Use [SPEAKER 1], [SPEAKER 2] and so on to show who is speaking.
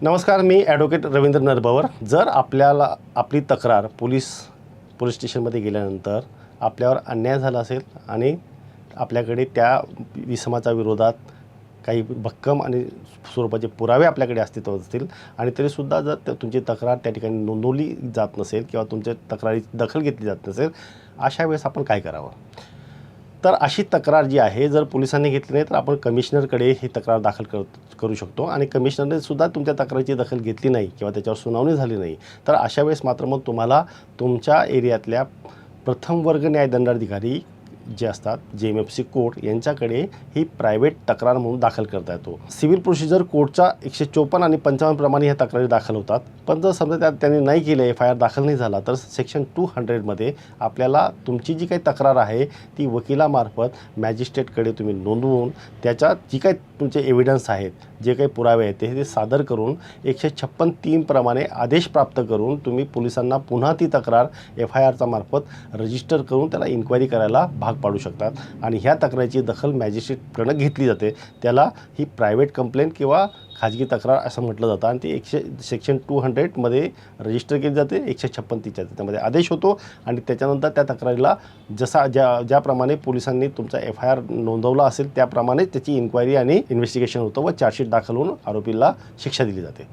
[SPEAKER 1] नमस्कार, मी ॲडव्होकेट रवींद्र नरबवर. जर आपल्याला आपली तक्रार पोलीस स्टेशनमध्ये गेल्यानंतर आपल्यावर अन्याय झाला असेल आणि आपल्याकडे त्या इसमाच्या विरोधात काही भक्कम आणि स्वरूपाचे पुरावे आपल्याकडे अस्तित्वात असतील आणि तरीसुद्धा जर तुमची तक्रार त्या ठिकाणी नोंदवली जात नसेल किंवा तुमच्या तक्रारीची दखल घेतली जात नसेल, अशा वेळेस आपण काय करावं? तर अशी तक्रार जी आहे जर पोलिसांनी घेतली नाही तर आपण कमिशनरकडे ही तक्रार दाखल करू शकतो आणि कमिशनरने सुद्धा तुमच्या तक्रारीची दखल घेतली नाही किंवा त्याच्यावर सुनावणी झाली नाही तर अशा वेळेस मात्र मग तुम्हाला तुमच्या एरियातल्या प्रथम वर्ग न्यायदंडाधिकारी जे असतात JMFC कोर्ट यांच्याकडे ही प्रायव्हेट तक्रार म्हणून दाखल करता येतो. सिव्हिल प्रोसिजर कोर्टच्या 154 आणि 55 प्रमाणे ह्या तक्रारी दाखल होतात. पण जर समजा त्यांनी नाही केले, FIR दाखल नाही झाला तर सेक्शन 200 मध्ये आपल्याला तुमची जी काही तक्रार आहे ती वकिलामार्फत मॅजिस्ट्रेटकडे तुम्ही नोंदवून त्याच्यात जी काही तुमचे एव्हिडन्स आहेत, जे काही पुरावे आहेत ते सादर करून 156(3) प्रमाणे आदेश प्राप्त करून तुम्ही पोलिसांना पुन्हा ती तक्रार FIRचा मार्फत रजिस्टर करून त्याला इन्क्वायरी करायला भाग पाडू शकतात आणि ह्या तक्रारीची दखल मॅजिस्ट्रेटकडून घेतली जाते. त्याला ही प्रायव्हेट कंप्लेंट किंवा खाजगी तक्रार असं म्हटलं जातं आणि ती सेक्शन 200 मध्ये रजिस्टर केली जाते. 156(3) त्यामध्ये आदेश होतो आणि त्याच्यानंतर त्या तक्रारीला ज्याप्रमाणे पोलिसांनी तुमचा FIR नोंदवला असेल त्याप्रमाणे त्याची इन्क्वायरी आणि इन्व्हेस्टिगेशन होतं व चार्जशीट दाखल होऊन आरोपीला शिक्षा दिली जाते.